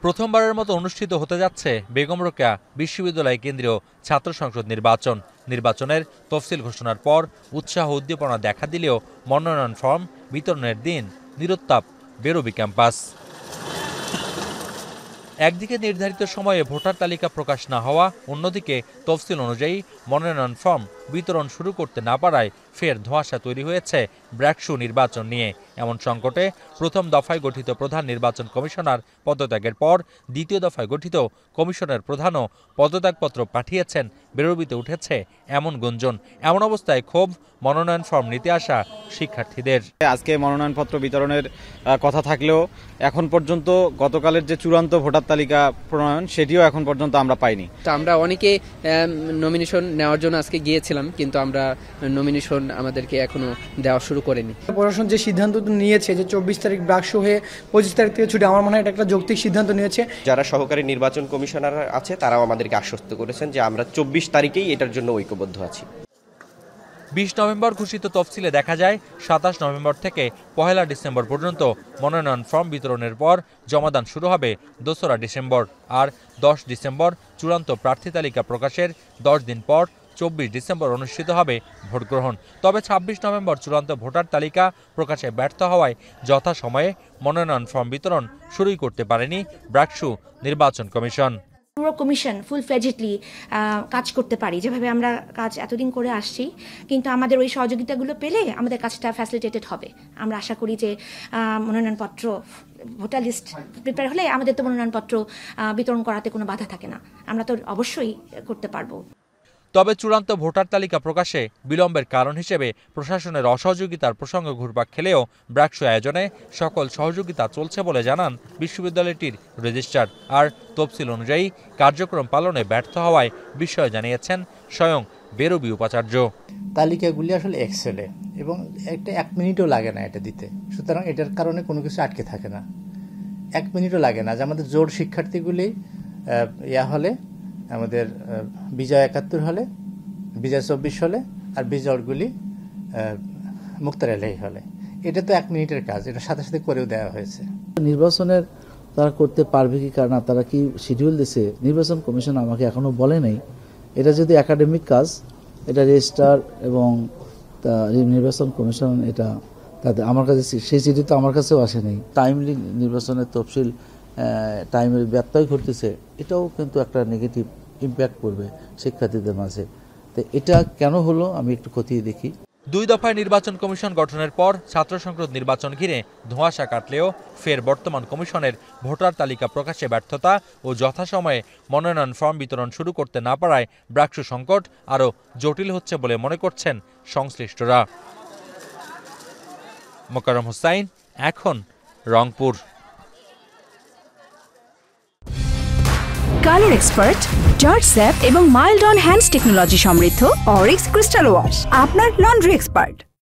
প্রথমবারের মতো অনুষ্ঠিত হতে যাচ্ছে বেগম রোকেয়া বিশ্ববিদ্যালয় কেন্দ্রীয় ছাত্র সংসদ নির্বাচনের তফসিল ঘোষণার পর উৎসাহ উদ্দীপনা দেখা দিলেও মনোনয়ন ফর্ম বিতরণের দিন নিরুত্তাপ বেরোবি ক্যাম্পাস। একদিকে নির্ধারিত সময়ে ভোটার তালিকা প্রকাশ না হওয়া, অন্যদিকে তফসিল অনুযায়ী মনোনয়ন ফর্ম বিতরণ শুরু করতে না পারায় ফের ধোঁয়াশা তৈরি হয়েছে ব্র্যাকসু নির্বাচন নিয়ে। এমন সংকটে প্রথম দফায় গঠিত প্রধান নির্বাচন কমিশনার পদত্যাগের পর দ্বিতীয় দফায় গঠিত কমিশনের প্রধানও পদত্যাগপত্র পাঠিয়েছেন। বেরোবিতে উঠেছে এমন গুঞ্জন। এমন অবস্থায় ক্ষোভ মনোনয়ন ফর্ম নিতে আসা শিক্ষার্থীদের। আজকে মনোনয়নপত্র বিতরণের কথা থাকলেও এখন পর্যন্ত গতকালের যে চূড়ান্ত ভোটার তালিকা প্রণয়ন সেটিও এখন পর্যন্ত আমরা পাইনি। আমরা অনেকে নমিনেশন নেওয়ার জন্য আজকে গিয়েছিলাম, কিন্তু আমরা নমিনেশন আমাদেরকে এখনো দেওয়া শুরু করেনি। প্রশাসন যে সিদ্ধান্ত নিয়েছে যে 24 তারিখ ব্র্যাকসু হয়ে 25 তারিখ থেকে ছুটি, আমার মনে হয় এটা একটা যৌক্তিক সিদ্ধান্ত নিয়েছে। যারা সহকারী নির্বাচন কমিশনার আছে তারাও আমাদেরকে আশ্বস্ত করেছেন যে আমরা 24 তারিখেই এটার জন্য ঐক্যবদ্ধ আছি। 20 নভেম্বর ঘোষিত তফসিলে দেখা যায় 27 নভেম্বর থেকে 1 ডিসেম্বর পর্যন্ত মনোনয়ন ফর্ম বিতরণের পর জমাদান শুরু হবে 2 ডিসেম্বর। আর 10 ডিসেম্বর চূড়ান্ত প্রার্থী তালিকা প্রকাশের 10 দিন পর 24 ডিসেম্বর অনুষ্ঠিত হবে ভোট গ্রহণ। তবে 26 নভেম্বর চূড়ান্ত ভোটার তালিকা প্রকাশে ব্যর্থ হওয়ায় যথাসময়ে মনোনয়ন ফর্ম বিতরণ শুরুই করতে পারেনি ব্র্যাকসু নির্বাচন কমিশন। পুরো কমিশন ফুল ফ্লেজেডলি কাজ করতে পারি, যেভাবে আমরা কাজ এতদিন করে আসছি, কিন্তু আমাদের ওই সহযোগিতাগুলো পেলে আমাদের কাজটা ফ্যাসিলিটেটেড হবে। আমরা আশা করি যে মনোনয়নপত্র ভোটার লিস্ট প্রিপেয়ার হলে আমাদের তো মনোনয়নপত্র বিতরণ করাতে কোনো বাধা থাকে না, আমরা তো অবশ্যই করতে পারবো। তবে চূড়ান্ত ভোটার তালিকা প্রকাশে বিলম্বের কারণ হিসেবে প্রশাসনের অসহযোগিতার প্রসঙ্গ ঘুরপাক খেলেও ব্র্যাকসু আয়োজনে সকল সহযোগিতা চলছে বলে জানান বিশ্ববিদ্যালয়টির রেজিস্ট্রার। আর তফসিল অনুযায়ী কার্যক্রম পালনে ব্যর্থ হওয়ায় বিষয় জানিয়েছেন স্বয়ং বেরোবি উপাচার্য। তালিকাগুলি আসলে এক্সেলে এবং একটা 1 মিনিটও লাগে না এটা দিতে, সুতরাং এটার কারণে কোনো কিছু আটকে থাকে না। 1 মিনিটও লাগে না যে আমাদের জোর শিক্ষার্থীগুলি হলে আমাদের বিজয় 71 হলে, বিজয় 24 হলে, আর বিজয়গুলি মুক্তার এলাহি হলে। এটা তো 1 মিনিটের কাজ, এটা সাথে সাথে করেও দেওয়া হয়েছে। নির্বাচনের তারা করতে পারবে কি না, তারা কি শিডিউল দিয়েছে নির্বাচন কমিশন আমাকে এখনো বলে নাই। এটা যদি একাডেমিক কাজ, এটা রেজিস্ট্রার এবং নির্বাচন কমিশন, এটা তাদের আমার কাছে সেই চিঠি তো আমার কাছেও আসেনি। টাইমলি নির্বাচনের তফসিল টাইমের ব্যত্যয় ঘটতেছে, এটাও কিন্তু একটা নেগেটিভ ইম্প্যাক্ট করবে শিক্ষার্থীদের মাঝে। তো এটা কেন হলো আমি একটু খতিয়ে দেখি। 2 দফায় নির্বাচন কমিশন গঠনের পর ছাত্র সংসদ নির্বাচন ঘিরে ধোঁয়াশা কাটলেও ফের বর্তমান কমিশনের ভোটার তালিকা প্রকাশে ব্যর্থতা ও যথাসময়ে মনোনয়ন ফর্ম বিতরণ শুরু করতে না পারায় ব্র্যাকসু সংকট আরও জটিল হচ্ছে বলে মনে করছেন সংশ্লিষ্টরা। মোকাররম হোসাইন, এখন, Rangpur. Colour expert, George sap এবং মাইল্ড অন হ্যান্ডস টেকনোলজি সমৃদ্ধ অরিক্স ক্রিস্টাল ওয়াশ আপনার লন্ড্রি এক্সপার্ট।